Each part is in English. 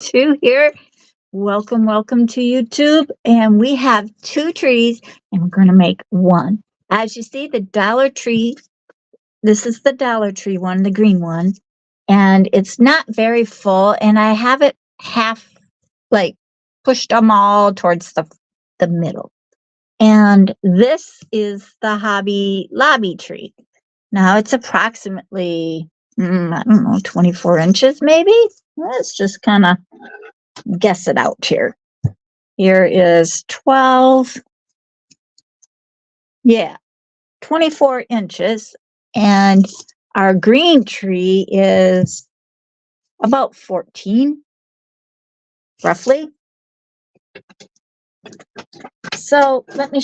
Two here. Welcome to YouTube. And we have two trees and we're going to make one. As you see, the Dollar Tree, this is the Dollar Tree one, the green one. And it's not very full. And I have it half like pushed them all towards the middle. And this is the Hobby Lobby tree. Now it's approximately, I don't know, 24 inches maybe. Let's just kind of guess it out here. Here is 12. Yeah, 24 inches. And our green tree is about 14, roughly. So let me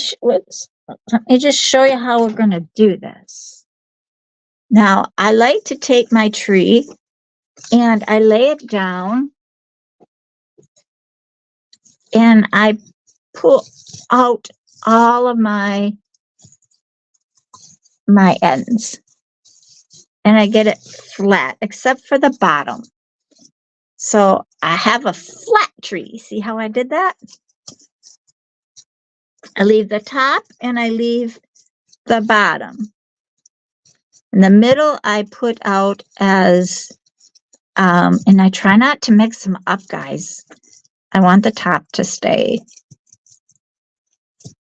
just show you how we're going to do this. Now, I like to take my tree and I lay it down and I pull out all of my ends and I get it flat except for the bottom. So I have a flat tree. See how I did that? I leave the top and I leave the bottom. In the middle, I put out as, and I try not to mix them up, guys. I want the top to stay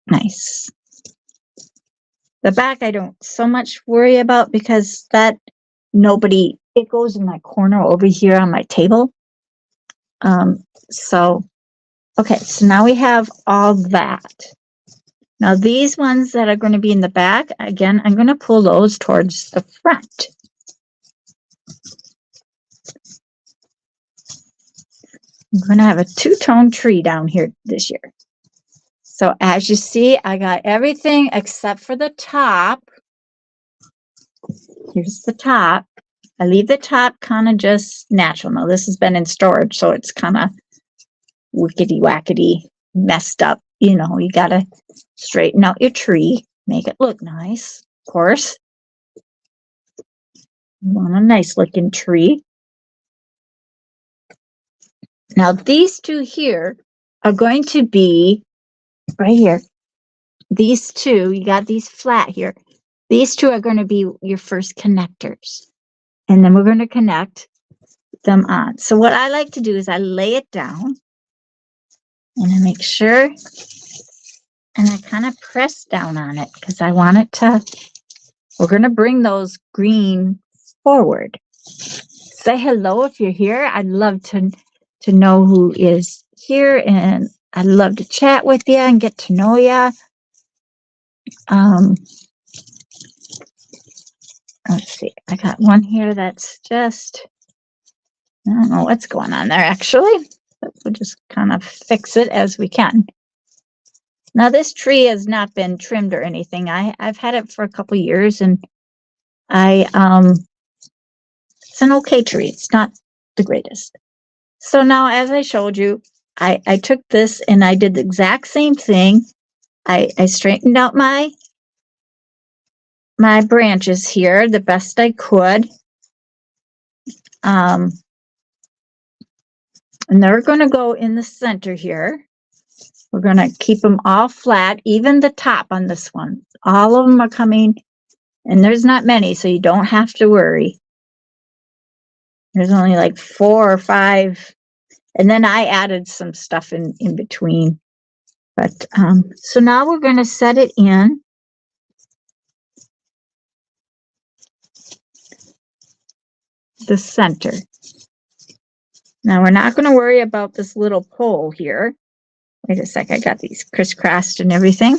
nice. The back, I don't so much worry about because that it goes in my corner over here on my table. Okay, so now we have all that. Now these ones that are going to be in the back, again, I'm going to pull those towards the front. I'm going to have a two-tone tree down here this year. So as you see, I got everything except for the top. Here's the top. I leave the top kind of just natural. Now this has been in storage, so it's kind of wickety-wackety, messed up. You know, you got to straighten out your tree, make it look nice, of course. You want a nice looking tree. Now these two here are going to be right here. These two, you got these flat here. These two are going to be your first connectors. And then we're going to connect them on. So what I like to do is I lay it down and I make sure and I kind of press down on it because I want it to, we're going to bring those green forward. Say hello if you're here. I'd love to know who is here, and I'd love to chat with you and get to know you. Let's see. I got one here that's just, I don't know what's going on there actually. But we'll just kind of fix it as we can. Now this tree has not been trimmed or anything. I've had it for a couple years, and it's an okay tree. It's not the greatest. So now, as I showed you, I took this and I did the exact same thing. I straightened out my branches here the best I could. And they're going to go in the center here. We're going to keep them all flat, even the top on this one. All of them are coming, and there's not many, so you don't have to worry. There's only like 4 or 5, and then I added some stuff in between. But so now we're going to set it in. The center. Now we're not going to worry about this little pole here. Wait a sec, I got these crisscrossed and everything.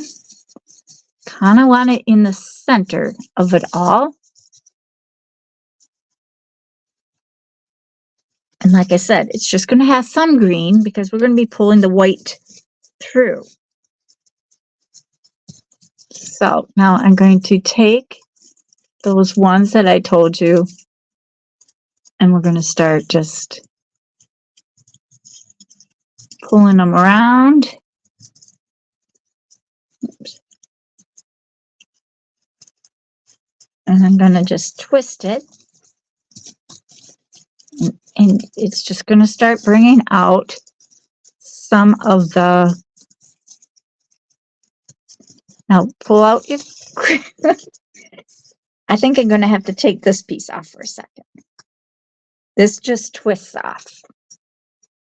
Kind of want it in the center of it all. And like I said, it's just going to have some green because we're going to be pulling the white through. So now I'm going to take those ones that I told you, and we're going to start just pulling them around. Oops. And I'm going to just twist it. And it's just going to start bringing out some of the, now pull out your, I think I'm going to have to take this piece off for a second. This just twists off.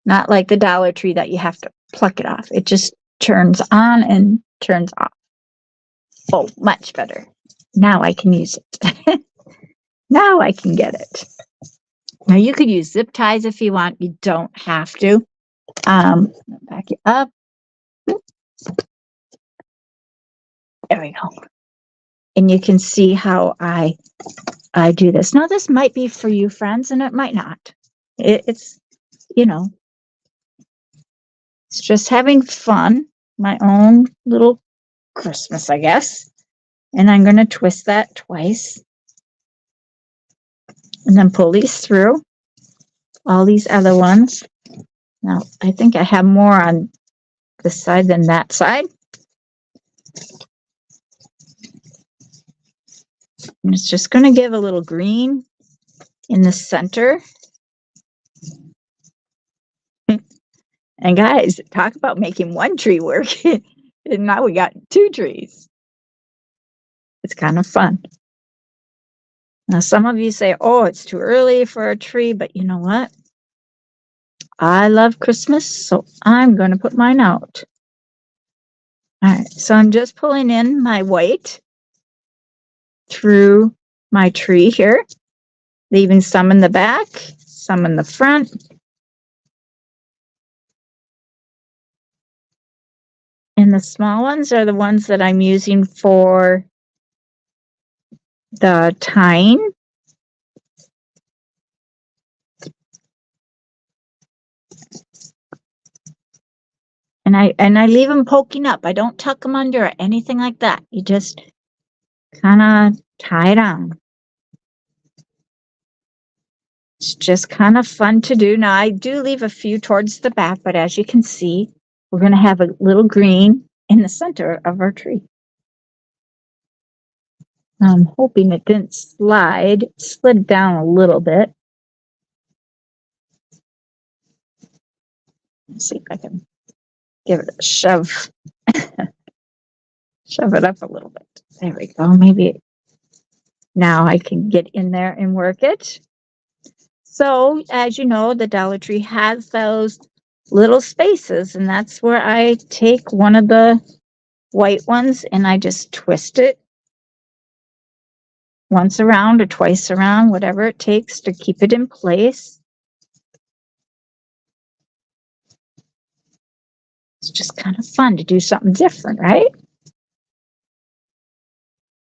Not like the Dollar Tree that you have to pluck it off. It just turns on and turns off. Oh, much better. Now I can use it. Now I can get it. Now you could use zip ties if you want. You don't have to. Back it up. There we go. And you can see how I do this. Now this might be for you friends and it might not. It's, you know, it's just having fun. My own little Christmas, I guess. And I'm going to twist that twice. And then pull these through. All these other ones. Now, I think I have more on this side than that side. And it's just going to give a little green in the center. And guys, talk about making one tree work. And now we got two trees. It's kind of fun. Now, some of you say, oh, it's too early for a tree, but you know what? I love Christmas, so I'm going to put mine out. All right, so I'm just pulling in my white through my tree here, leaving some in the back, some in the front. And the small ones are the ones that I'm using for the tying. And I leave them poking up. I don't tuck them under or anything like that. You just kind of tie it on. It's just kind of fun to do. Now, I do leave a few towards the back, but as you can see, we're going to have a little green in the center of our tree. I'm hoping it didn't slide. It slid down a little bit. Let's see if I can give it a shove. Shove it up a little bit. There we go. Maybe now I can get in there and work it. So, as you know, the Dollar Tree has those little spaces, and that's where I take one of the white ones and I just twist it once around or twice around, whatever it takes to keep it in place. It's just kind of fun to do something different, right?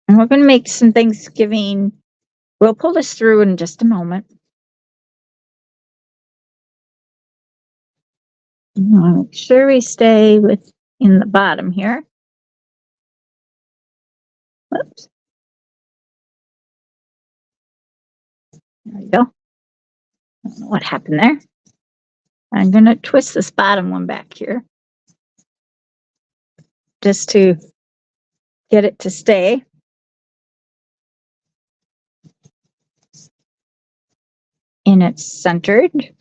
And we're going to make some Thanksgiving. We'll pull this through in just a moment. Make sure we stay in the bottom here. Whoops. There we go. I don't know what happened there. I'm going to twist this bottom one back here just to get it to stay. And it's centered.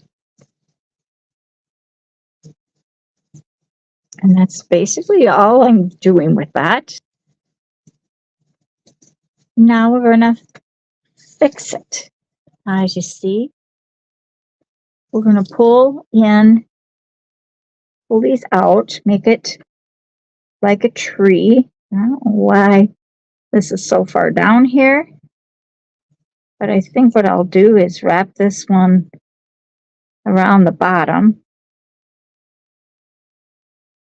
And that's basically all I'm doing with that. Now we're going to fix it. As you see, we're going to pull these out, make it like a tree. I don't know why this is so far down here, but I think what I'll do is wrap this one around the bottom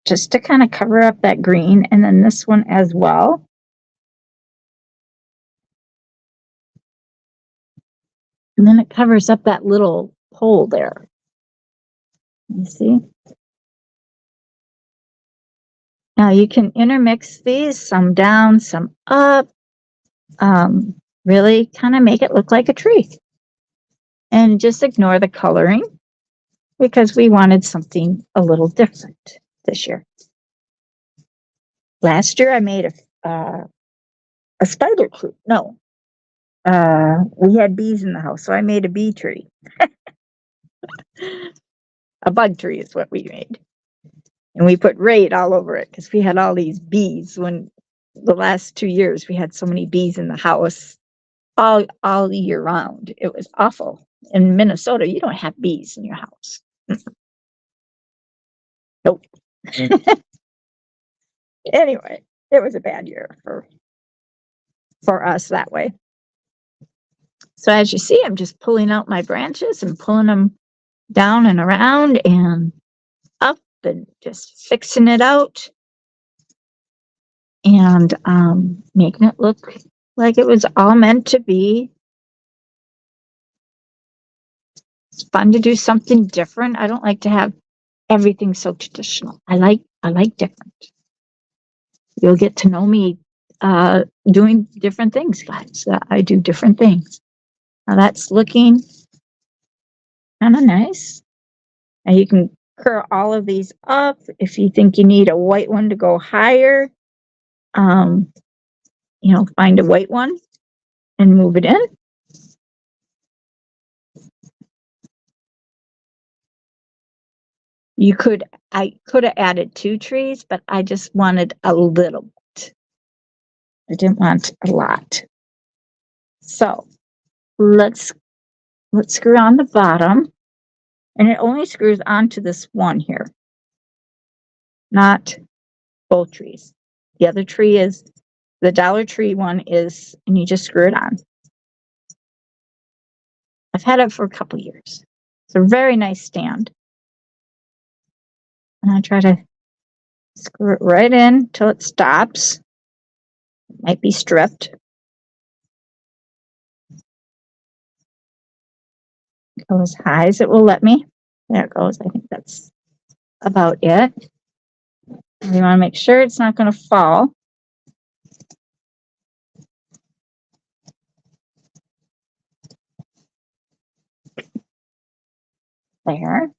just to kind of cover up that green, and then this one as well. And then it covers up that little hole there. You see? Now you can intermix these, some down, some up. Really kind of make it look like a tree. And just ignore the coloring because we wanted something a little different this year. Last year I made a spider tree. No, we had bees in the house, so I made a bee tree. A bug tree is what we made. And we put raid all over it because we had all these bees when the last 2 years we had so many bees in the house all year round. It was awful. In Minnesota, you don't have bees in your house. Nope. Anyway, it was a bad year for us that way. So as you see, I'm just pulling out my branches and pulling them down and around and up and just fixing it out and making it look like it was all meant to be. It's fun to do something different. I don't like to have everything so traditional. I like different. You'll get to know me doing different things, guys. I do different things. Now that's looking kind of nice. And you can curl all of these up if you think you need a white one to go higher. Find a white one and move it in. I could have added 2 trees, but I just wanted a little bit. I didn't want a lot. So let's screw on the bottom, and it only screws onto this one here, not both trees. The other tree is the Dollar Tree one is, and you just screw it on. I've had it for a couple years. It's a very nice stand. And I try to screw it right in till it stops. It might be stripped. Go as high as it will let me. There it goes. I think that's about it. And you want to make sure it's not going to fall. There.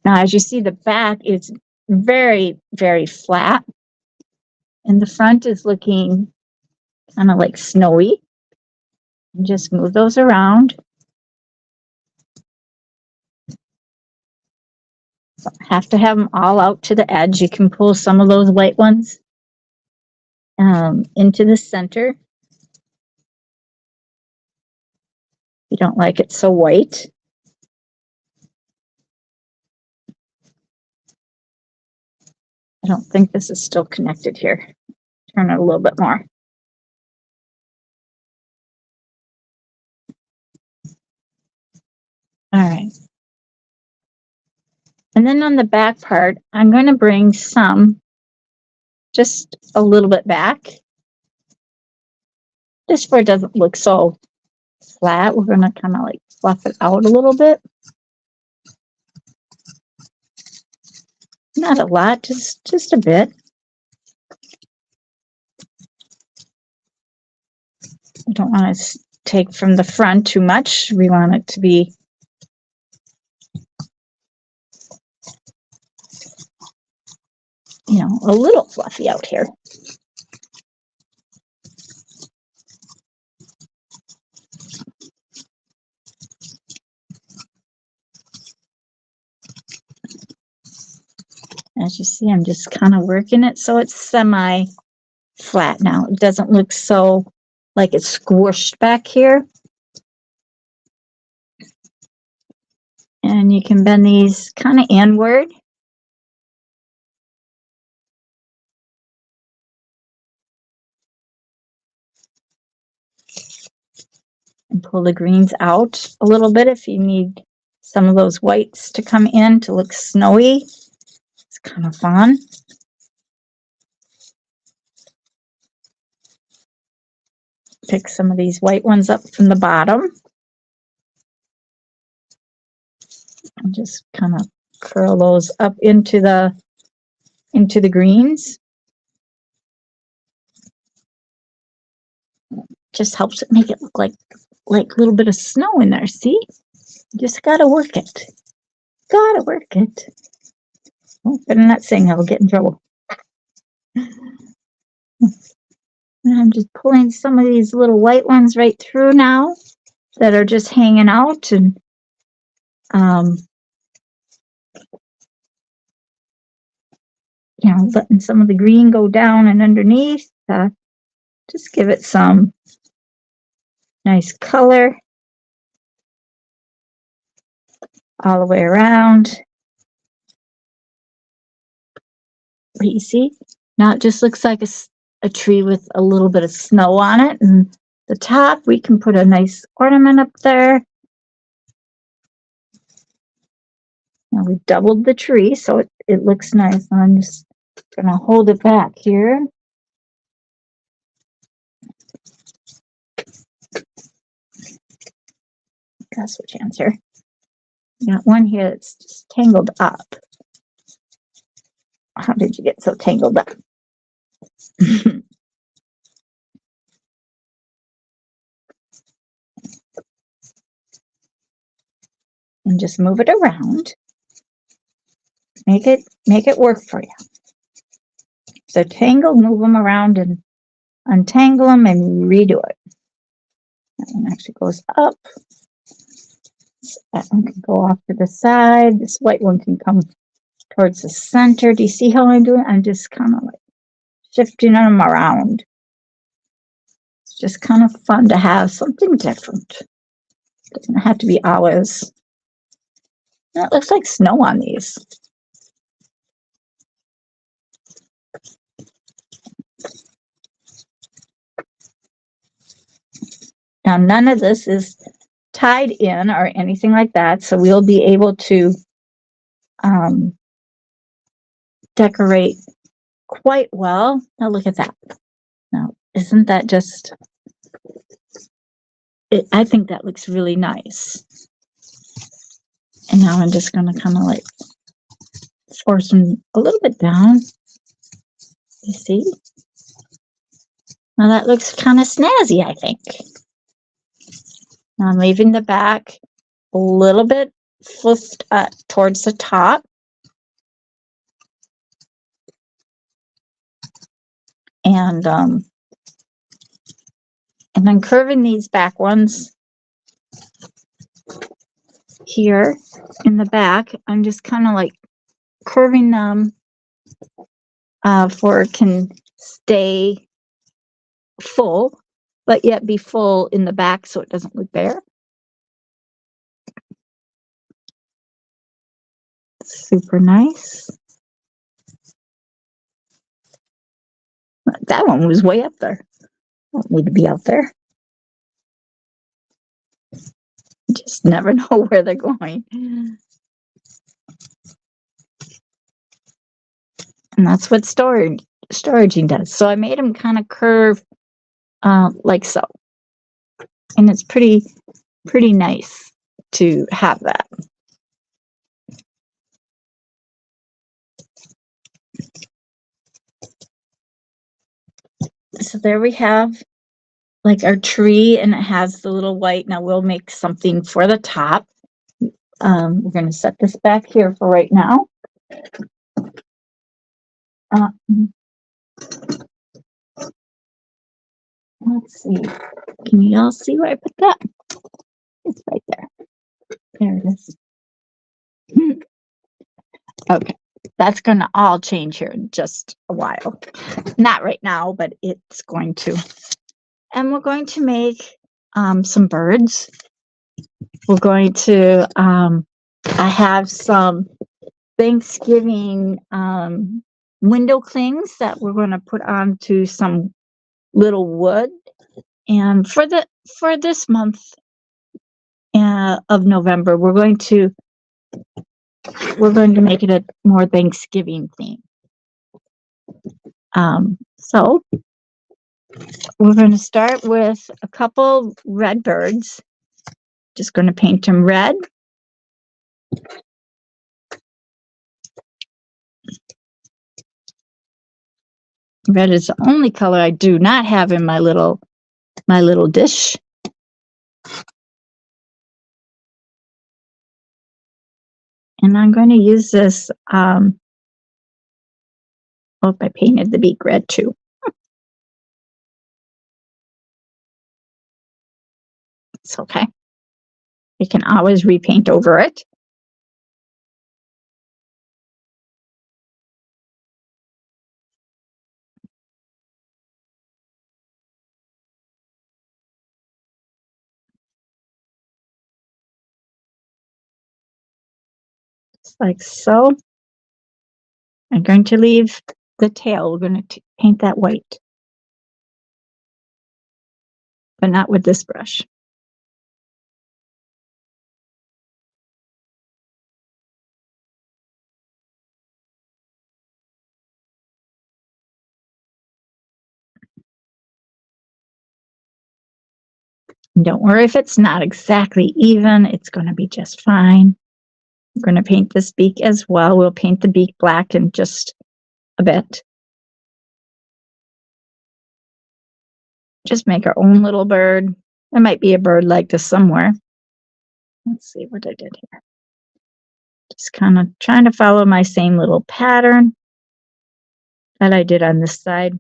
Now, as you see, the back is very, very flat. And the front is looking kind of like snowy. And just move those around. Don't have to have them all out to the edge. You can pull some of those white ones into the center. You don't like it so white. I don't think this is still connected here. Turn it a little bit more. All right. And then on the back part, I'm going to bring some just a little bit back. Just where it doesn't look so flat, we're going to kind of like fluff it out a little bit. Not a lot, just a bit. We don't want to take from the front too much. We want it to be a little fluffy out here. As you see, I'm just kind of working it so it's semi-flat now. It doesn't look so like it's squished back here. And you can bend these kind of inward. And pull the greens out a little bit if you need some of those whites to come in to look snowy. It's kind of fun. Pick some of these white ones up from the bottom. And just kind of curl those up into the greens. Just helps it make it look like a little bit of snow in there. See? You just gotta work it. Gotta work it. Oh, better not sing, I'll get in trouble. And I'm just pulling some of these little white ones right through now. that are just hanging out, and you know, letting some of the green go down and underneath. Just give it some nice color all the way around. You see? Now it just looks like a tree with a little bit of snow on it. And the top, we can put a nice ornament up there. Now we've doubled the tree, so it looks nice. I'm just going to hold it back here. Gotta switch hands here. Got one here that's just tangled up. How did you get so tangled up? And just move it around. Make it work for you. So tangle, move them around and untangle them and redo it. That one actually goes up. That one can go off to the side. This white one can come towards the center. Do you see how I'm doing? I'm just kind of like shifting them around. It's just kind of fun to have something different. It doesn't have to be always. It looks like snow on these. Now, none of this is tied in or anything like that, so we'll be able to decorate quite well. Now, look at that. Now, isn't that just... I think that looks really nice. And now I'm just going to kind of like force them a little bit down. You see? Now that looks kind of snazzy, I think. Now I'm leaving the back a little bit flipped towards the top. And then curving these back ones here in the back. I'm just kind of like curving them for it can stay full, but yet be full in the back so it doesn't look bare. Super nice. That one was way up there. Don't need to be out there. Just never know where they're going. And that's what storaging does. So I made them kind of curve like so. And it's pretty nice to have that. So there we have like our tree, and it has the little white. Now we'll make something for the top. We're going to set this back here for right now. Let's see. Can you all see where I put that? It's right there. There it is. Okay. That's going to all change here in just a while. Not right now, but it's going to. And we're going to make some birds. We're going to, I have some Thanksgiving window clings that we're going to put onto some little wood. And for this month of November, we're going to make it a more Thanksgiving theme. So we're going to start with a couple red birds. Just going to paint them red. Red is the only color I do not have in my little dish. And I'm going to use this. Oh, I painted the beak red too. It's okay. You can always repaint over it. Just like so. I'm going to leave the tail. We're going to paint that white, but not with this brush. And don't worry if it's not exactly even. It's going to be just fine. We're going to paint this beak as well. We'll paint the beak black in just a bit. Just make our own little bird. There might be a bird like this somewhere. Let's see what I did here. Just kind of trying to follow my same little pattern that I did on this side.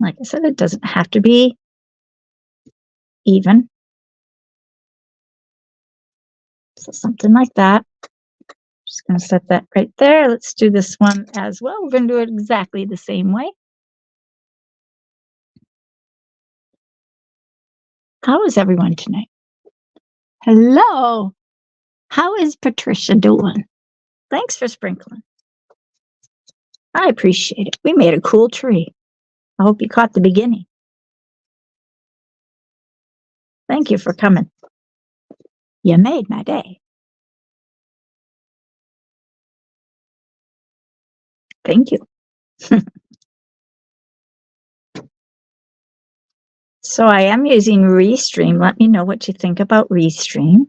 Like I said, it doesn't have to be even. So something like that. Just going to set that right there. Let's do this one as well. We're going to do it exactly the same way. How is everyone tonight? Hello. How is Patricia doing? Thanks for sprinkling. I appreciate it. We made a cool tree. I hope you caught the beginning. Thank you for coming. You made my day. Thank you. So I am using Restream. Let me know what you think about Restream.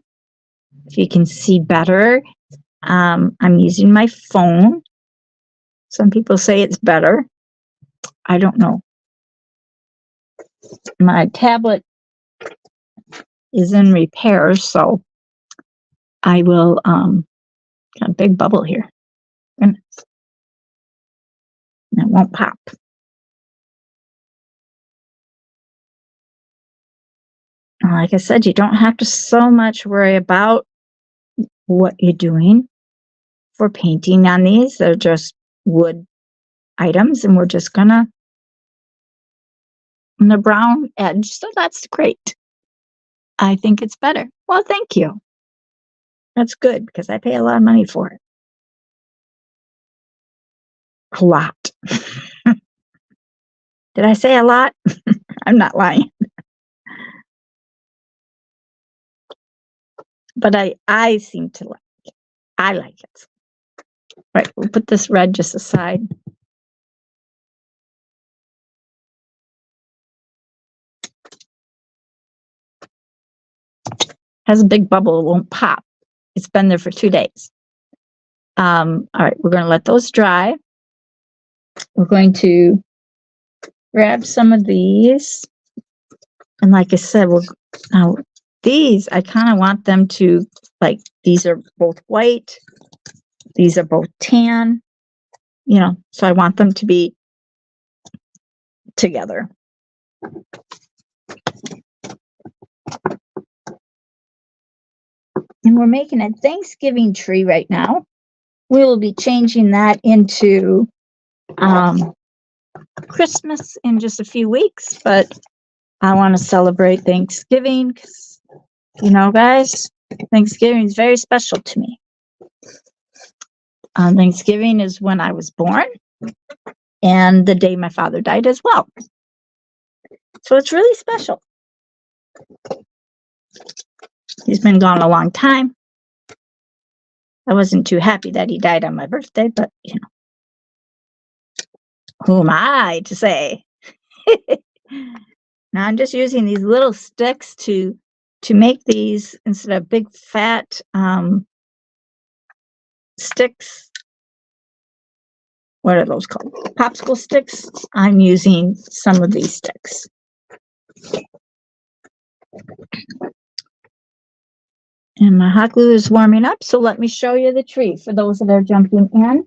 If you can see better, I'm using my phone. Some people say it's better. I don't know. My tablet is in repair, so I will, got a big bubble here. And it won't pop. Like I said, you don't have to so much worry about what you're doing for painting on these. They're just wood items, and we're just gonna on the brown edge, so that's great. I think it's better. Well, thank you. That's good because I pay a lot of money for it. A lot. Did I say a lot? I'm not lying. But I seem to like it. I like it. Right, we'll put this red just aside. Has a big bubble, it won't pop. It's been there for 2 days. All right, we're going to let those dry. We're going to grab some of these. And like I said, now these, I kind of want them to, like, these are both white. These are both tan. You know, so I want them to be together. And we're making a Thanksgiving tree right now. We will be changing that into Christmas in just a few weeks, but I want to celebrate Thanksgiving because, you know, guys, Thanksgiving is very special to me. Thanksgiving is when I was born and the day my father died as well. So it's really special. He's been gone a long time. I wasn't too happy that he died on my birthday, but, you know, who am I to say? Now I'm just using these little sticks to make these instead of big fat sticks. What are those called? Popsicle sticks. I'm using some of these sticks. And my hot glue is warming up, so let me show you the tree for those that are jumping in.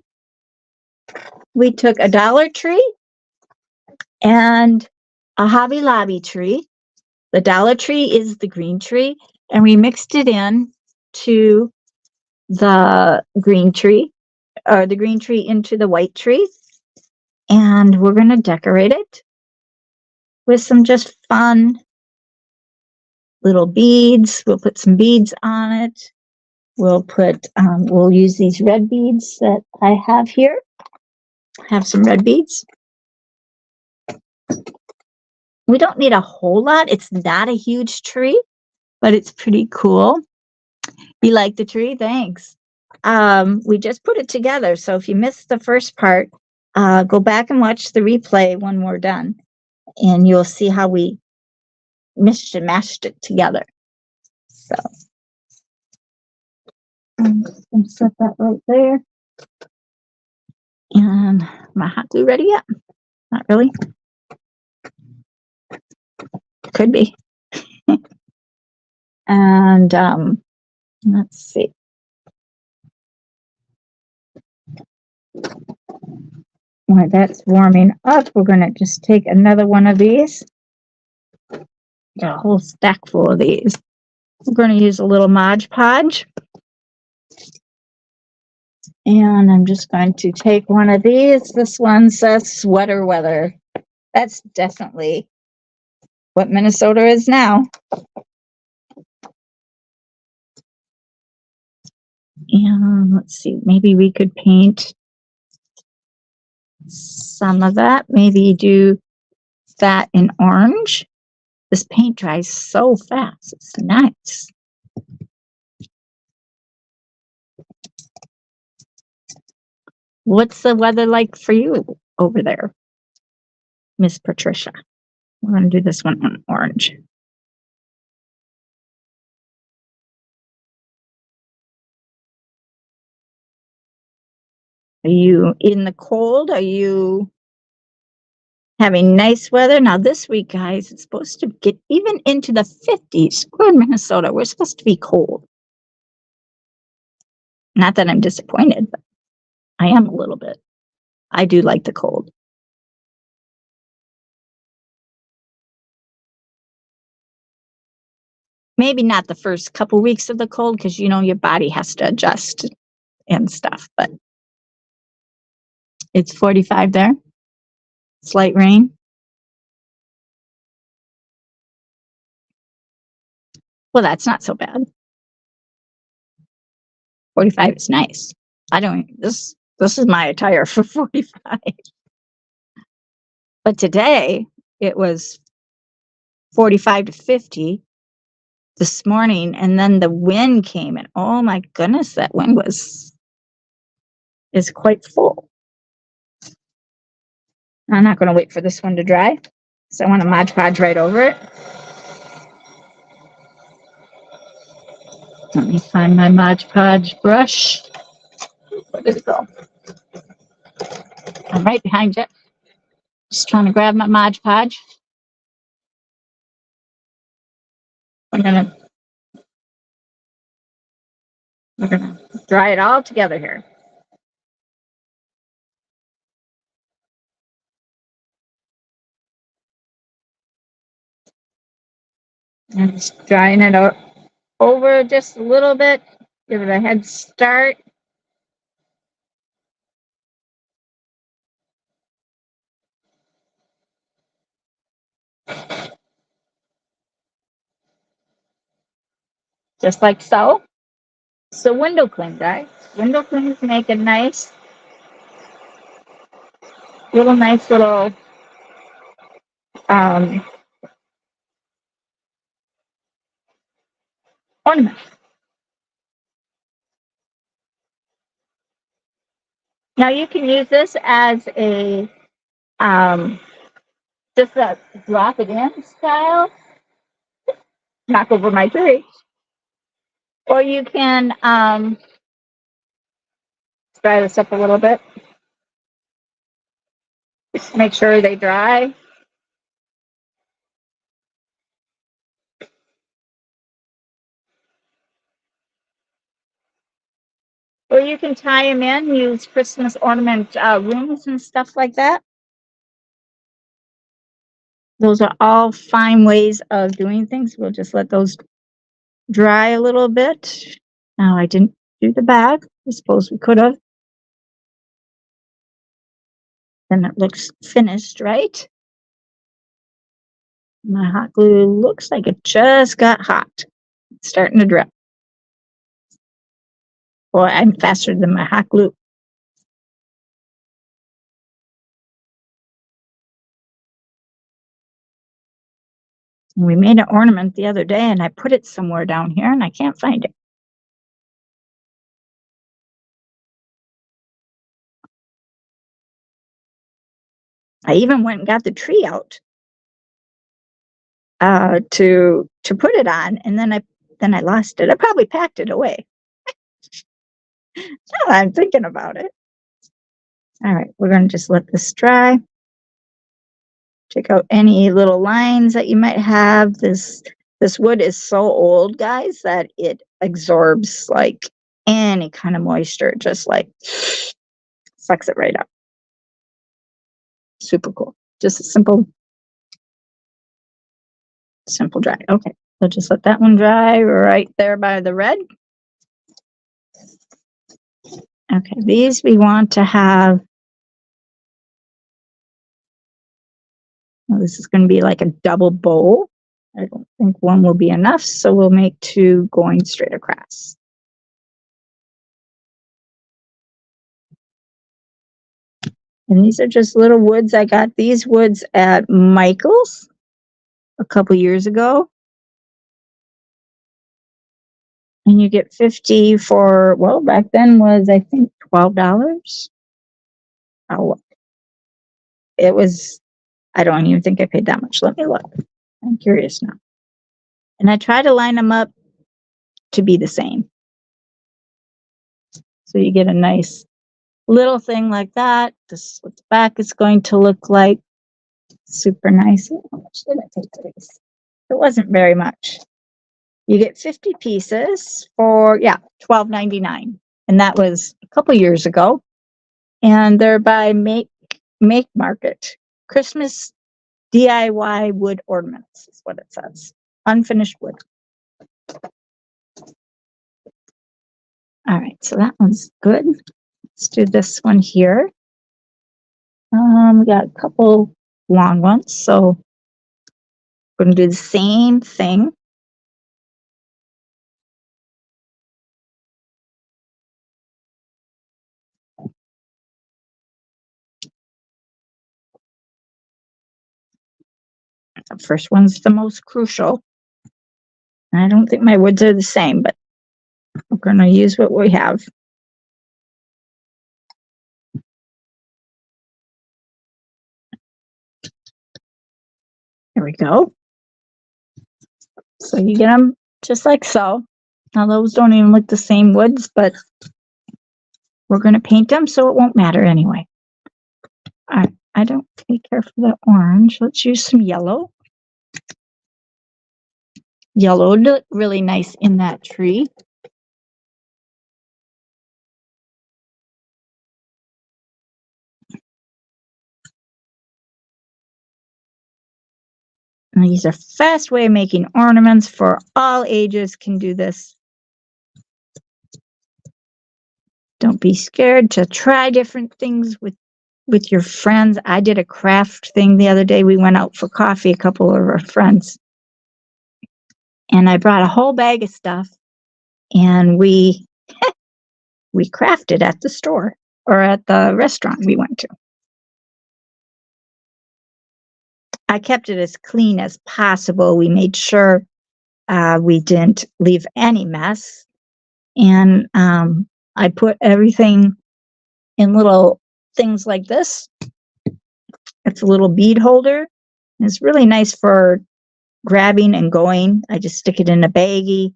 We took a Dollar Tree and a Hobby Lobby tree. The Dollar Tree is the green tree. and we mixed it in to the green tree, or the green tree into the white tree. And we're going to decorate it with some just fun little beads. We'll put some beads on it. We'll use these red beads that I have here. Have some red beads. We don't need a whole lot. It's not a huge tree, but it's pretty cool. You like the tree? Thanks. We just put it together. So if you missed the first part, go back and watch the replay when we're done, and you'll see how we mixed and mashed it together. So I'm just going to set that right there. And my hot glue ready yet? Not really. Could be. And let's see. While that's warming up, we're going to just take another one of these. Got a whole stack full of these. We're going to use a little Mod Podge. And I'm just going to take one of these. This one says sweater weather. That's definitely what Minnesota is now. And let's see, maybe we could paint some of that. Maybe do that in orange. This paint dries so fast. It's nice. What's the weather like for you over there, Miss Patricia? We're going to do this one on orange. Are you in the cold? Are you having nice weather? Now this week, guys, it's supposed to get even into the 50s. We're in Minnesota. We're supposed to be cold. Not that I'm disappointed, but I am a little bit. I do like the cold. Maybe not the first couple weeks of the cold, because you know your body has to adjust and stuff, but it's 45 there. Slight rain. Well, that's not so bad. 45 is nice. This is my attire for 45. But today it was 45 to 50 this morning, and then the wind came, and oh my goodness, that wind is quite full. I'm not going to wait for this one to dry, so I want to Mod Podge right over it. Let me find my Mod Podge brush. Where did it go? I'm right behind you. Just trying to grab my Mod Podge. We're gonna dry it all together here. And just drying it out over just a little bit. Give it a head start. Just like so. So window clean, guys. Window cleans make a nice little ornament. Now you can use this as a just a drop it in style, knock over my tree, or you can dry this up a little bit. Just make sure they dry. Or you can tie them in, use Christmas ornament rooms and stuff like that. Those are all fine ways of doing things. We'll just let those dry a little bit. Now I didn't do the back. I suppose we could have. Then it looks finished, right? My hot glue looks like it just got hot. It's starting to drip. Boy, I'm faster than my hot glue. We made an ornament the other day and I put it somewhere down here and I can't find it. I even went and got the tree out to put it on, and then I lost it. I probably packed it away. Now I'm thinking about it. All right, we're going to just let this dry. Check out any little lines that you might have. This wood is so old, guys, that it absorbs like any kind of moisture, just like sucks it right up. Super cool. Just a simple dry. Okay, so just let that one dry right there by the red. Okay, these we want to have. Well, this is going to be like a double bowl. I don't think one will be enough, so we'll make two going straight across. And these are just little woods. I got these woods at Michael's a couple years ago. And you get 50 for, well, back then was, I think, $12. Oh, it was, I don't even think I paid that much. Let me look. I'm curious now. And I try to line them up to be the same. So you get a nice little thing like that. This is what the back is going to look like. Super nice. How much did I take for these? It wasn't very much. You get 50 pieces for, yeah, $12.99. And that was a couple years ago. And they're by Make Market. Christmas DIY wood ornaments is what it says. Unfinished wood. All right, so that one's good. Let's do this one here. We got a couple long ones, so we're going to do the same thing. The first one's the most crucial. I don't think my woods are the same, but we're going to use what we have. There we go. So you get them just like so. Now those don't even look the same woods, but we're going to paint them so it won't matter anyway. I don't really care for the orange. Let's use some yellow. Yellow look really nice in that tree. And these are fast way of making ornaments for all ages. Can do this. Don't be scared to try different things with your friends. I did a craft thing the other day. We went out for coffee, a couple of our friends. And I brought a whole bag of stuff. And we crafted at the store or at the restaurant we went to. I kept it as clean as possible. We made sure we didn't leave any mess. And I put everything in little things like this. It's a little bead holder. It's really nice for grabbing and going. I just stick it in a baggie.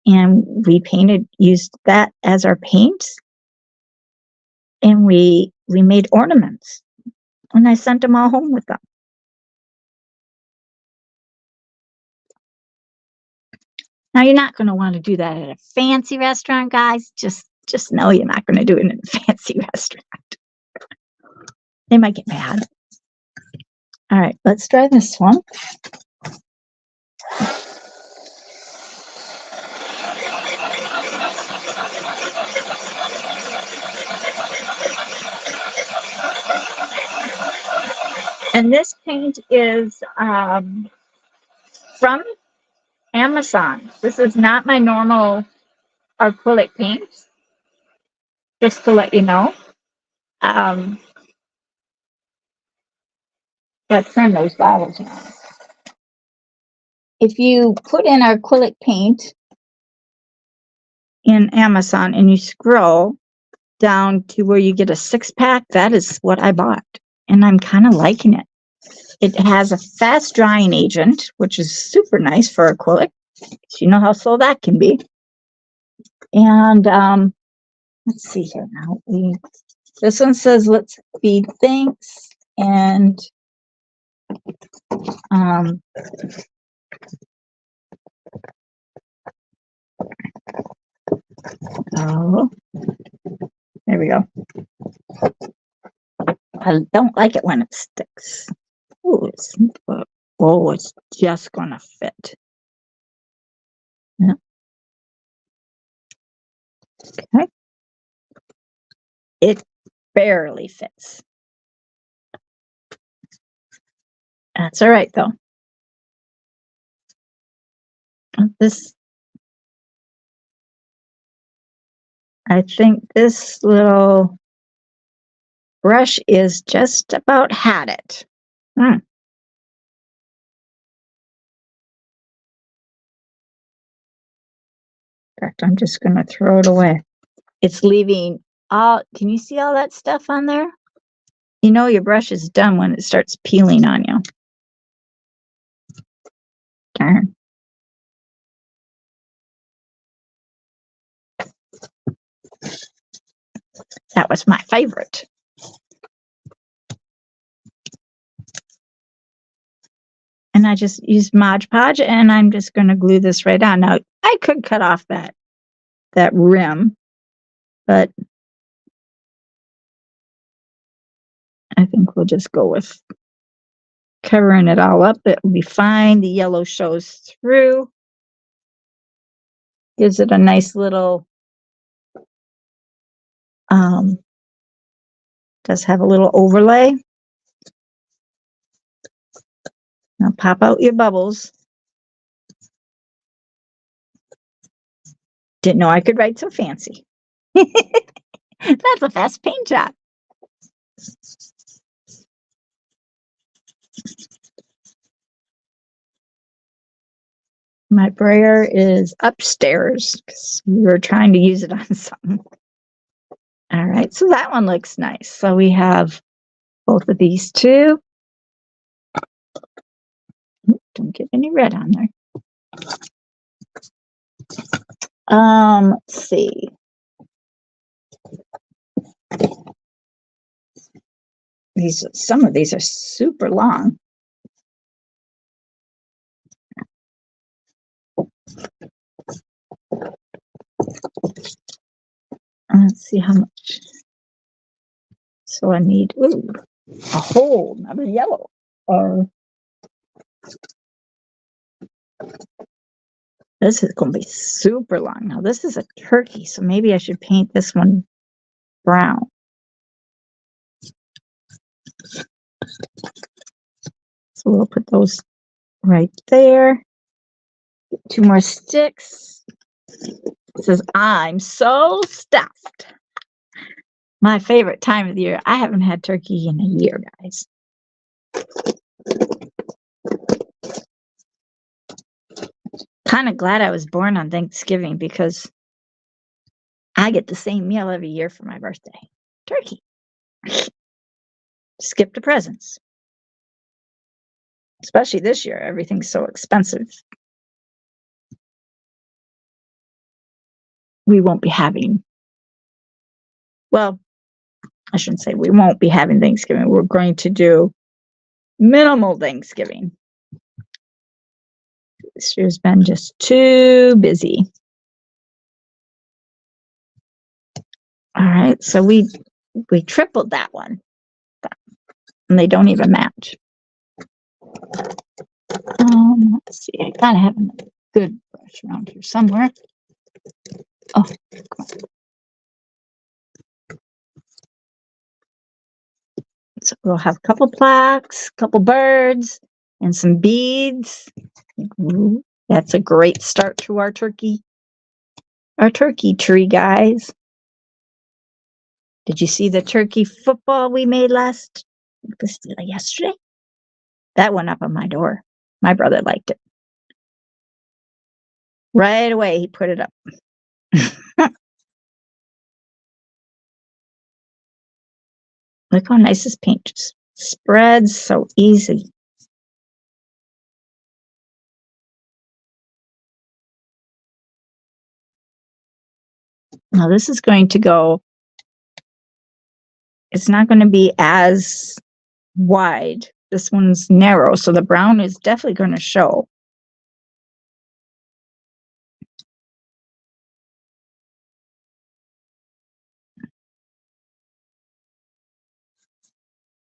And we used that as our paint. And we made ornaments. And I sent them all home with them. Now, you're not going to want to do that at a fancy restaurant, guys. Just know you're not going to do it in a fancy restaurant. They might get mad. All right, let's try this one. And this paint is from Amazon. This is not my normal acrylic paint, just to let you know. Um, Gotta turn those bottles around. If you put in acrylic paint in Amazon and you scroll down to where you get a 6-pack, that is what I bought. And I'm kind of liking it. It has a fast drying agent, which is super nice for acrylic. You know how slow that can be. And let's see here now. This one says, let's be thanks. And oh, there we go. I don't like it when it sticks. Oh, it's just gonna fit. Yeah. Okay. It barely fits. That's all right though. I think this little brush is just about had it. In fact, I'm just going to throw it away. It's leaving all, can you see all that stuff on there? You know your brush is done when it starts peeling on you. Darn. That was my favorite. And I just used Mod Podge, and I'm just going to glue this right on. Now, I could cut off that rim, but I think we'll just go with covering it all up. It will be fine. The yellow shows through. Gives it a nice little, does have a little overlay. Now pop out your bubbles. Didn't know I could write so fancy. That's a fast paint job. My brayer is upstairs because we were trying to use it on something. All right, so that one looks nice. So we have both of these two. Don't get any red on there. Let's see. Some of these are super long. Let's see how much. So I need a whole another yellow. This is going to be super long. Now this is a turkey, so maybe I should paint this one brown. So we'll put those right there. 2 more sticks. It says, I'm so stuffed. My favorite time of the year. I haven't had turkey in a year, guys. Kind of glad I was born on Thanksgiving because I get the same meal every year for my birthday. Turkey. Skip the presents. Especially this year, everything's so expensive. We won't be having, well, I shouldn't say we won't be having Thanksgiving. We're going to do minimal Thanksgiving. This year's been just too busy. All right, so we tripled that one, and they don't even match. Let's see. I gotta have a good brush around here somewhere. Oh, come on. So we'll have a couple plaques, a couple birds, and some beads. Ooh, that's a great start to our turkey tree, guys. Did you see the turkey football we made yesterday? That went up on my door. My brother liked it. Right away, he put it up. Look how nice this paint just spreads so easy. Now this is going to go, it's not going to be as wide. This one's narrow, so the brown is definitely going to show.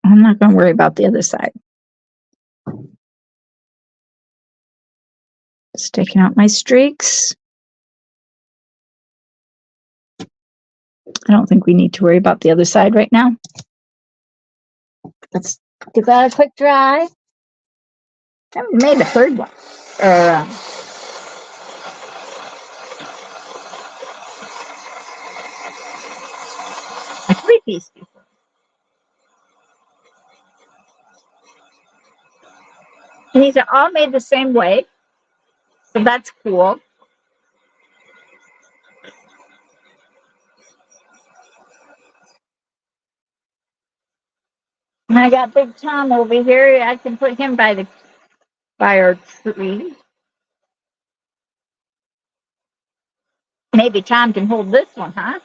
I'm not going to worry about the other side. Just taking out my streaks. I don't think we need to worry about the other side right now. Let's give that a quick dry. I made a third one. A three-piece before. And these are all made the same way. So that's cool. And I got Big Tom over here. I can put him by our tree. Maybe Tom can hold this one, huh?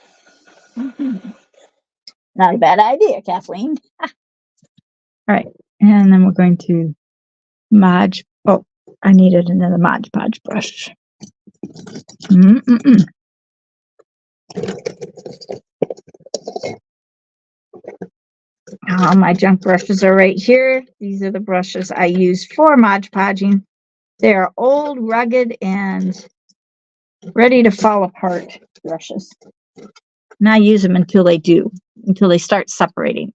Not a bad idea, Kathleen. All right. And then we're going to Mod. Oh, I needed another Mod Podge brush. All my junk brushes are right here. These are the brushes I use for Mod Podging. They are old, rugged, and ready to fall apart brushes. And I use them until they start separating.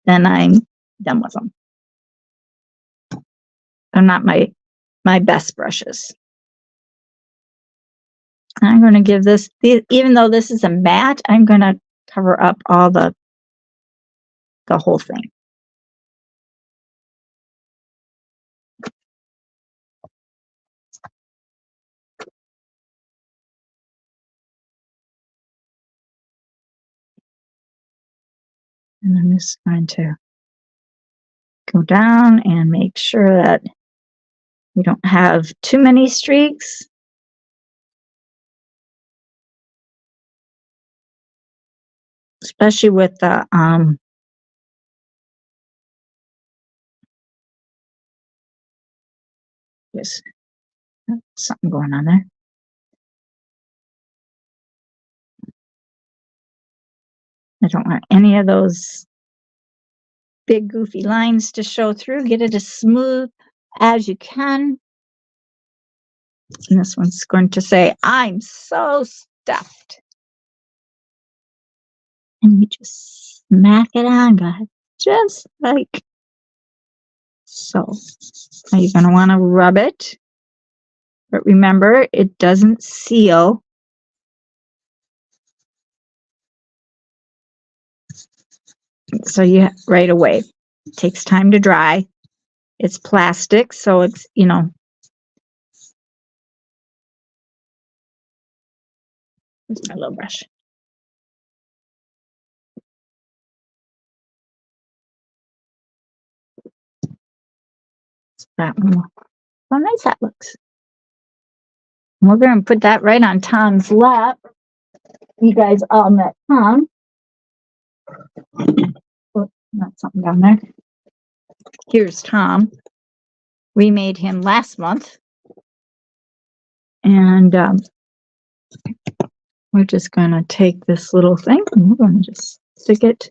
Then I'm done with them. They're not my best brushes. I'm going to give this, even though this is a matte, I'm going to cover up all the whole thing. And I'm just going to go down and make sure that we don't have too many streaks. Especially with the there's something going on there. I don't want any of those big goofy lines to show through. Get it as smooth as you can. And this one's going to say, I'm so stuffed. And you just smack it on, guys. Just like so. Now you're going to want to rub it. But remember, it doesn't seal. So you right away. It takes time to dry. It's plastic, so it's, Here's my little brush. That one. How nice that looks. And we're going to put that right on Tom's lap. You guys all met Tom. Oh, not something down there. Here's Tom. We made him last month. And we're just going to take this little thing and we're going to just stick it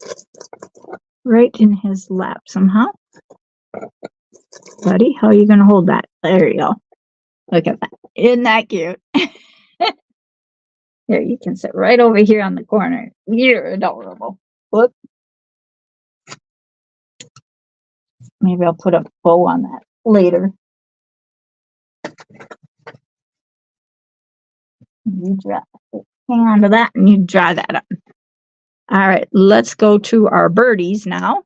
right in his lap somehow. Buddy, how are you going to hold that? There you go. Look at that. Isn't that cute? Here, you can sit right over here on the corner. You're adorable. Whoop. Maybe I'll put a bow on that later. You hang on to that and you dry that up. All right, let's go to our birdies now.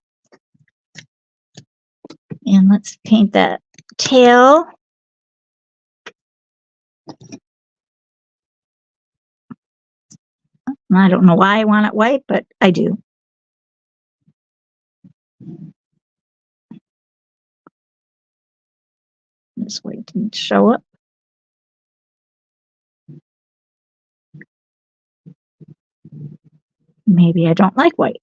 And let's paint that tail. I don't know why I want it white, but I do. This white didn't show up. Maybe I don't like white.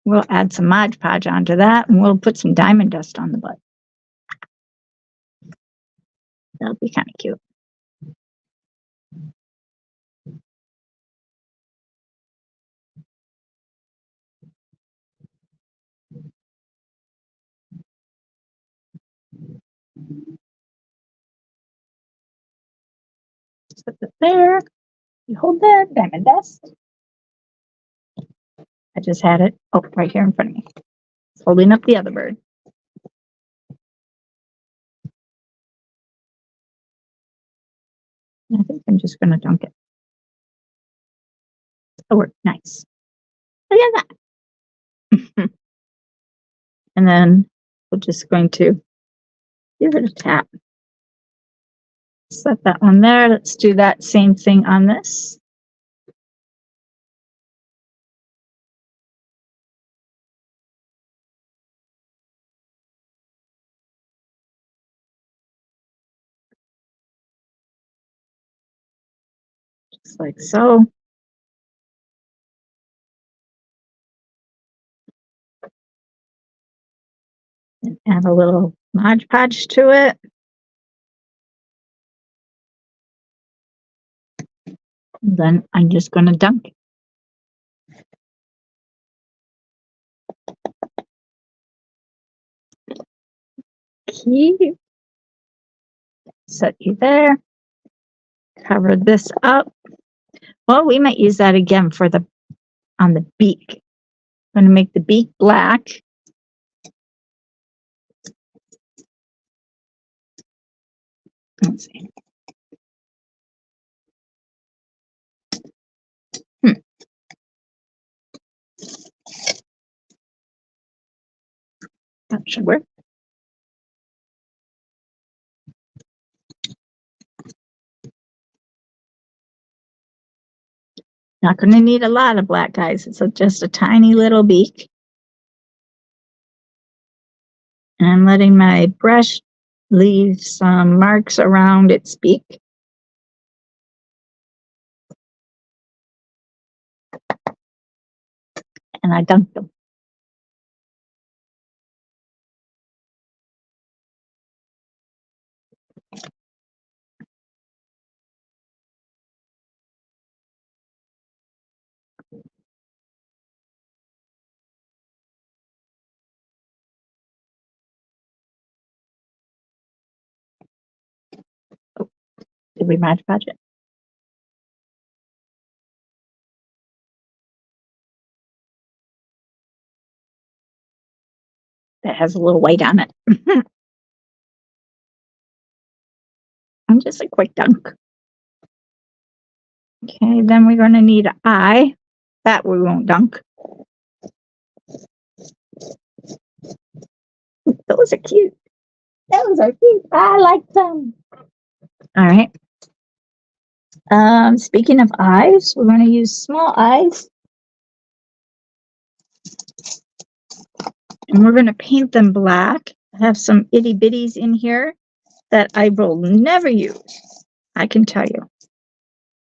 We'll add some Mod Podge onto that, and we'll put some diamond dust on the butt. That'll be kind of cute. Just put it there. You hold that diamond dust. I just had it, oh, right here in front of me. It's holding up the other bird. I think I'm just going to dunk it. Oh, nice. Look at that. And then we're just going to give it a tap. Set that one there. Let's do that same thing on this. Just like so. And add a little Mod Podge to it. And then I'm just going to dunk it. Cute. Set you there. Cover this up. Well, we might use that again for the on the beak. I'm going to make the beak black. Let's see. That should work. Not going to need a lot of black, guys. It's just a tiny little beak. And I'm letting my brush leave some marks around its beak. And I dunked them. Oh, did we Mod Podge it? That has a little white on it. I'm just a quick dunk. Okay, then we're going to need an eye. That we won't dunk. Those are cute. Those are cute. I like them. All right. Speaking of eyes, we're going to use small eyes. And we're going to paint them black. I have some itty bitties in here that I will never use. I can tell you.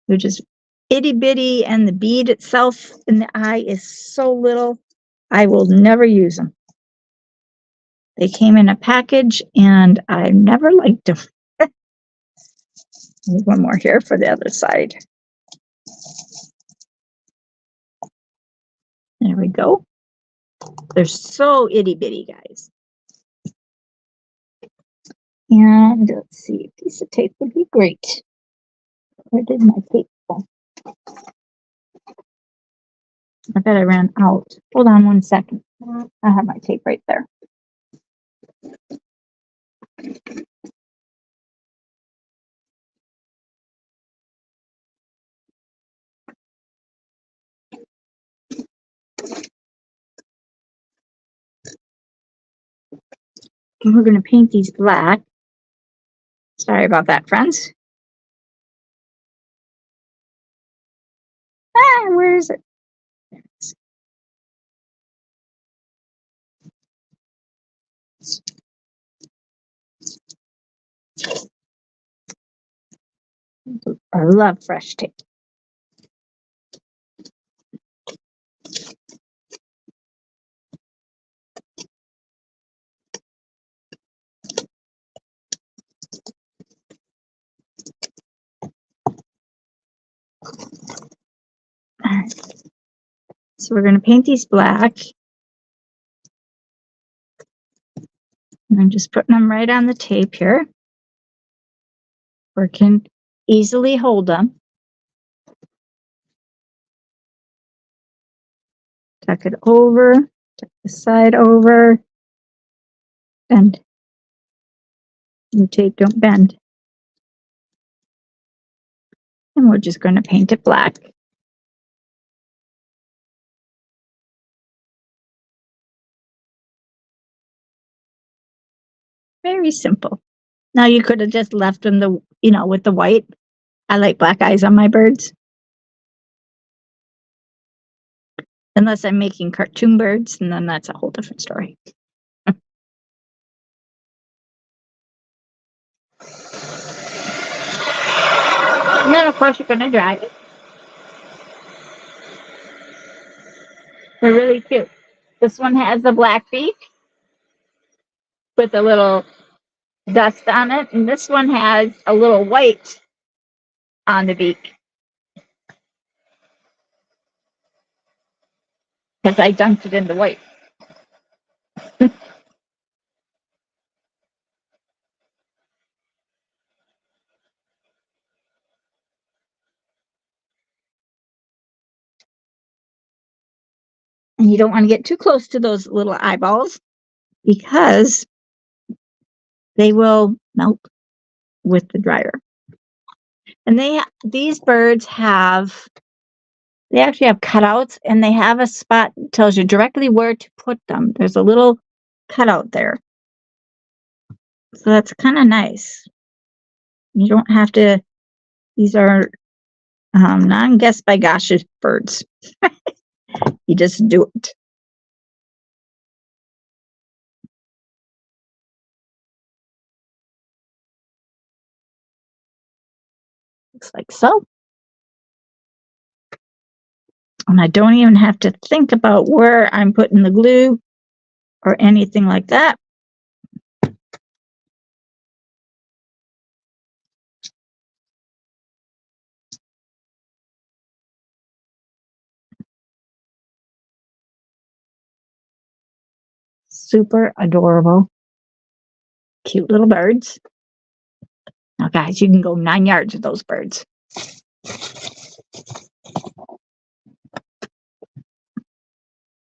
They're just itty bitty, and the bead itself in the eye is so little, I will never use them. They came in a package and I never liked them. Need one more here for the other side. There we go. They're so itty bitty, guys. And let's see, a piece of tape would be great. Where did my tape go? I bet I ran out. Hold on one second. I have my tape right there. And we're going to paint these black. Sorry about that, friends. Ah, where is it? I love fresh tape. So we're going to paint these black. And I'm just putting them right on the tape here. We can easily hold them. Tuck it over, tuck the side over, and the tape don't bend. And we're just going to paint it black. Very simple. Now you could have just left them with the white. I like black eyes on my birds. Unless I'm making cartoon birds, and then that's a whole different story. And then, of course, you're going to dry it. They're really cute. This one has a black beak with a little dust on it, and this one has a little white on the beak. Because I dunked it in the white. And you don't want to get too close to those little eyeballs because they will melt with the dryer. And these birds they actually have cutouts, and they have a spot that tells you directly where to put them. There's a little cutout there. So that's kind of nice. You don't have to, these are non-guess by gosh birds. You just do it. Looks like so. And I don't even have to think about where I'm putting the glue or anything like that. Super adorable. Cute little birds. Now, guys, you can go 9 yards with those birds.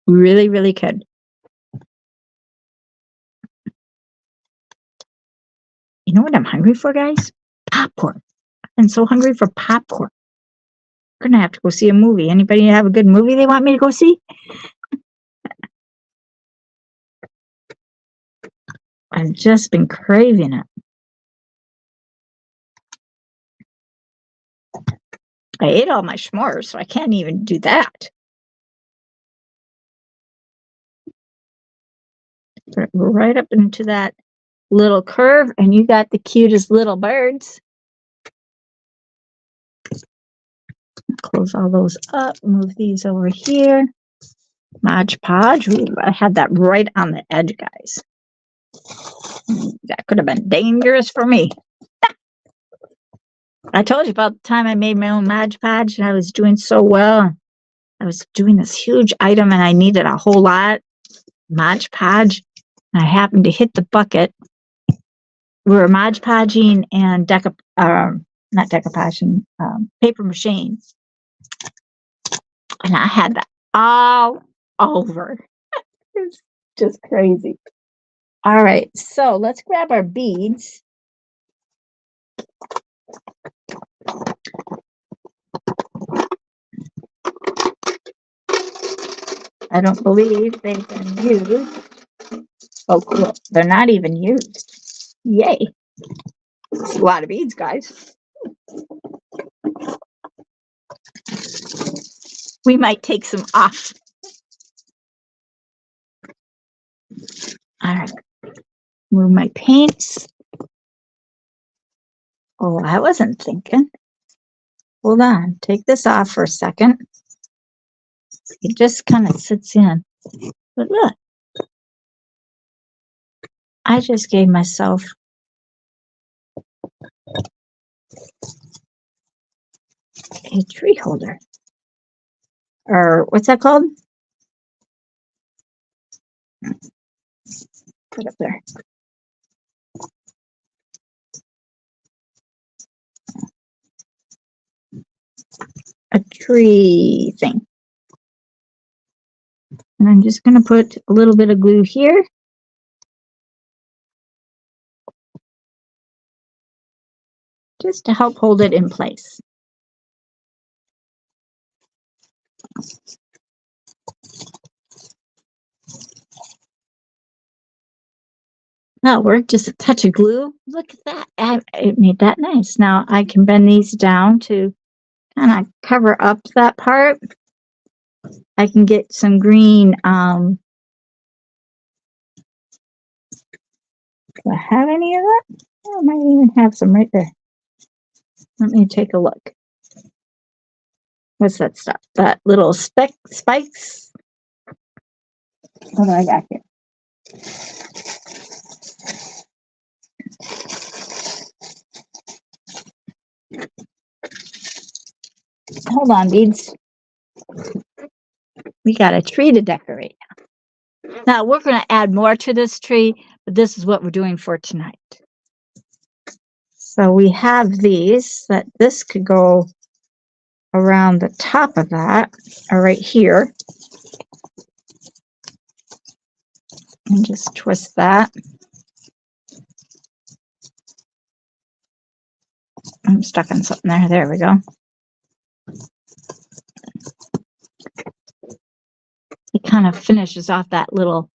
Really, really could. You know what I'm hungry for, guys? Popcorn. I'm so hungry for popcorn. We're going to have to go see a movie. Anybody have a good movie they want me to go see? I've just been craving it. I ate all my s'mores, so I can't even do that. Put it right up into that little curve, and you got the cutest little birds. Close all those up, move these over here. Mod Podge. Ooh, I had that right on the edge, guys. That could have been dangerous for me. I told you about the time I made my own Mod Podge, and I was doing so well. I was doing this huge item, and I needed a whole lot. Mod Podge. I happened to hit the bucket. We were Mod Podging and not decoupaging, paper machine. And I had that all over. It's just crazy. All right, so let's grab our beads. I don't believe they've been used. Oh, cool. They're not even used. Yay. It's a lot of beads, guys. We might take some off. All right. Move my paints. Oh, I wasn't thinking. Hold on. Take this off for a second. It just kind of sits in. But look. I just gave myself a tree holder. Or what's that called? Put it up there. A tree thing. And I'm just going to put a little bit of glue here. Just to help hold it in place. That worked, just a touch of glue. Look at that. It made that nice. Now I can bend these down to kind of cover up that part. I can get some green, do I have any of that? Oh, I might even have some right there. Let me take a look. What's that stuff? That little spikes? What do I got here? Hold on, beads. We got a tree to decorate. Now we're going to add more to this tree, but this is what we're doing for tonight. So we have these, that this could go around the top of that, or right here. And just twist that. I'm stuck on something there. There we go. It kind of finishes off that little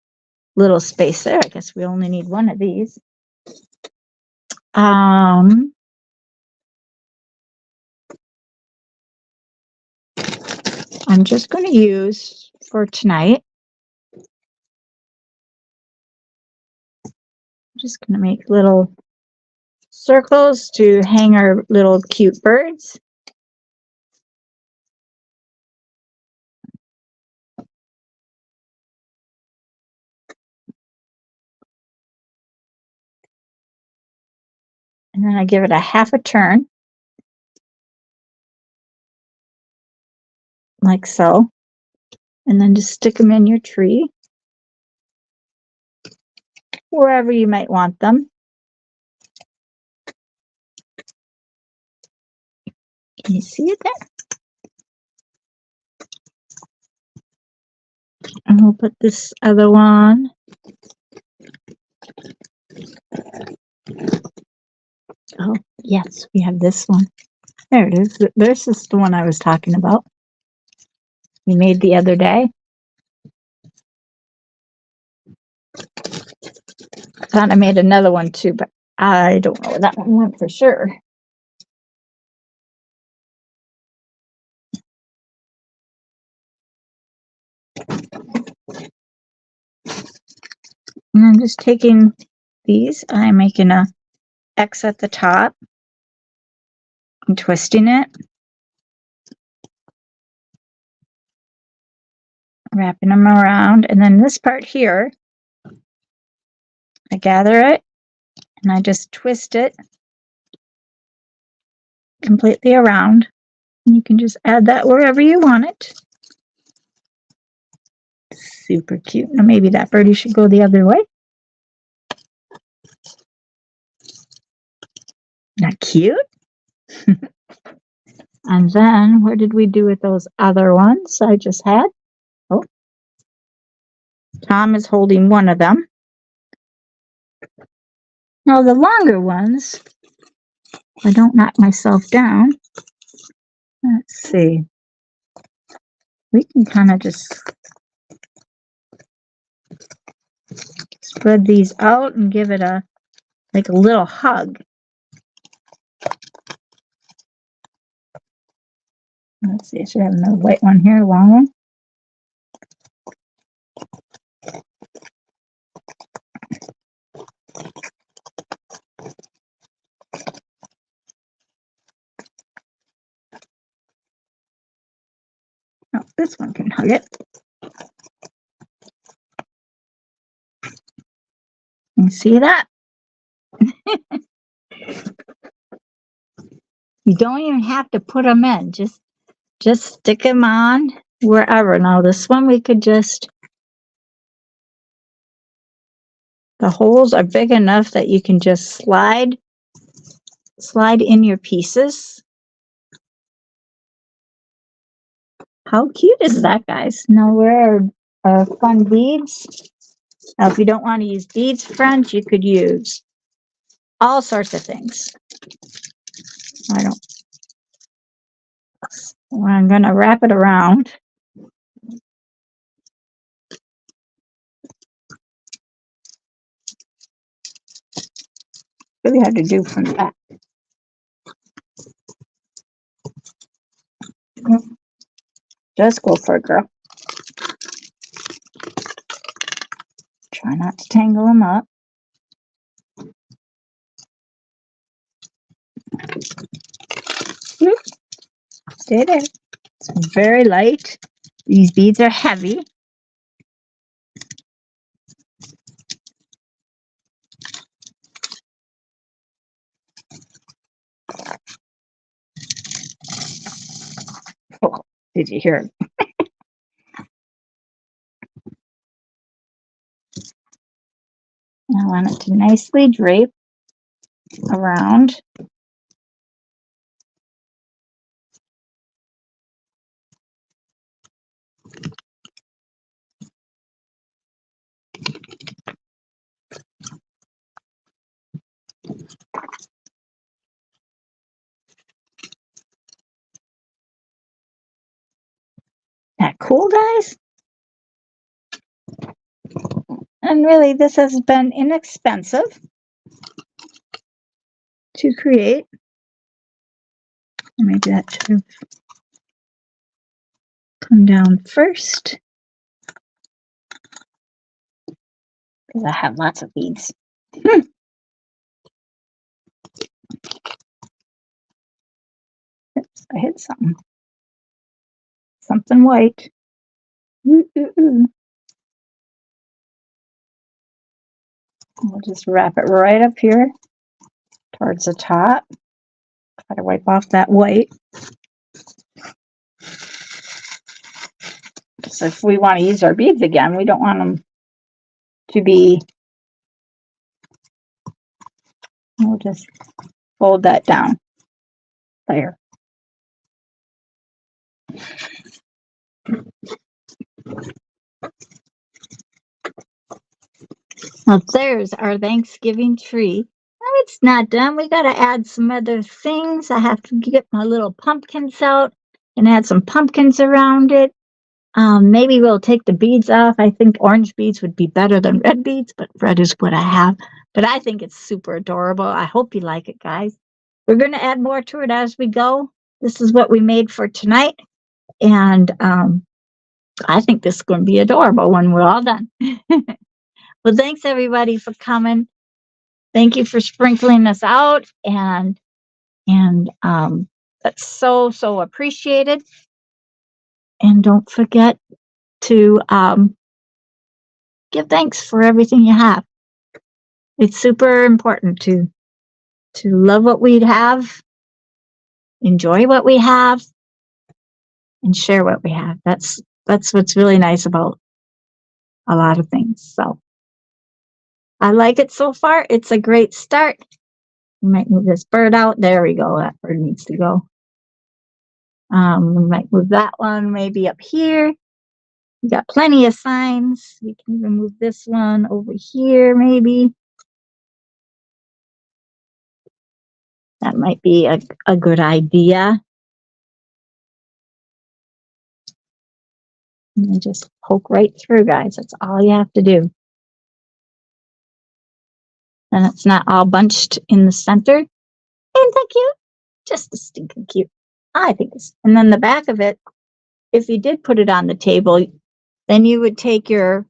space there. I guess we only need one of these. I'm just going to use for tonight. I'm just going to make little circles to hang our little cute birds. And then I give it a half a turn, like so. And then just stick them in your tree, wherever you might want them. Can you see it there? And we'll put this other one. Oh, yes, we have this one. There it is. This is the one I was talking about. We made the other day. I thought I made another one too, but I don't know where that one went for sure. And I'm just taking these. I'm making a X at the top. I'm twisting it. Wrapping them around. And then this part here, I gather it and I just twist it completely around. And you can just add that wherever you want it. Super cute. Now maybe that birdie should go the other way. Not cute? And then what did we do with those other ones I just had? Oh, Tom is holding one of them. Now the longer ones, I don't knock myself down. Let's see. We can kind of just spread these out and give it a like a little hug. Let's see, I should have another white one here, a long one. Oh, this one can hug it. You see that? You don't even have to put them in. Just stick them on wherever. Now this one we could just, the holes are big enough that you can just slide in your pieces. How cute is that, guys? Now where are fun beads? Now if you don't want to use beads, friends, you could use all sorts of things. I'm going to wrap it around. Really hard to do from the back. Just go for it, girl. Try not to tangle them up. Stay there. It's very light. These beads are heavy. Oh, did you hear it? I want it to nicely drape around. That cool, guys? And really, this has been inexpensive to create. Maybe that should have come down first, because I have lots of beads. Oops, I hit something. Something white. Ooh, ooh, ooh. We'll just wrap it right up here towards the top. Try to wipe off that white. So if we want to use our beads again, we don't want them to be, we'll just fold that down there. Well, there's our Thanksgiving tree. It's not done. We got to add some other things. I have to get my little pumpkins out and add some pumpkins around it. Maybe we'll take the beads off. I think orange beads would be better than red beads, but red is what I have. But I think it's super adorable. I hope you like it, guys. We're going to add more to it as we go. This is what we made for tonight. And I think this is going to be adorable when we're all done. Well, thanks everybody for coming. Thank you for sprinkling us out, and that's so appreciated. And don't forget to give thanks for everything you have. It's super important to love what we have, enjoy what we have, and share what we have. That's what's really nice about a lot of things. So I like it so far. It's a great start. We might move this bird out. There we go. That bird needs to go. We might move that one maybe up here. We got plenty of signs. We can even move this one over here maybe. That might be a good idea. And then just poke right through, guys. That's all you have to do. And it's not all bunched in the center. Isn't that cute? Just a stinking cute. I think it's, and then the back of it, if you did put it on the table, then you would take your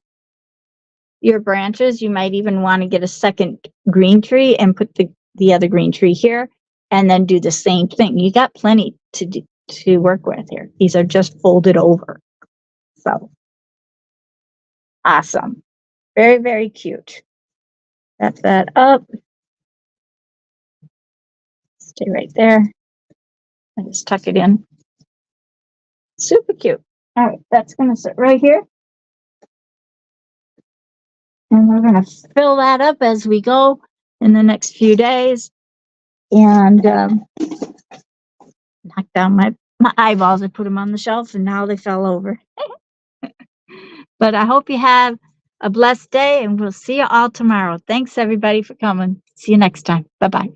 branches. You might even want to get a second green tree and put the other green tree here, and then do the same thing. You got plenty to work with here. These are just folded over. So awesome. Very, very cute. Set that up. Stay right there. And just tuck it in. Super cute. All right, that's going to sit right here. And we're going to fill that up as we go in the next few days. And knock down my eyeballs. I put them on the shelf and now they fell over. But I hope you have a blessed day and we'll see you all tomorrow. Thanks everybody for coming. See you next time. Bye-bye.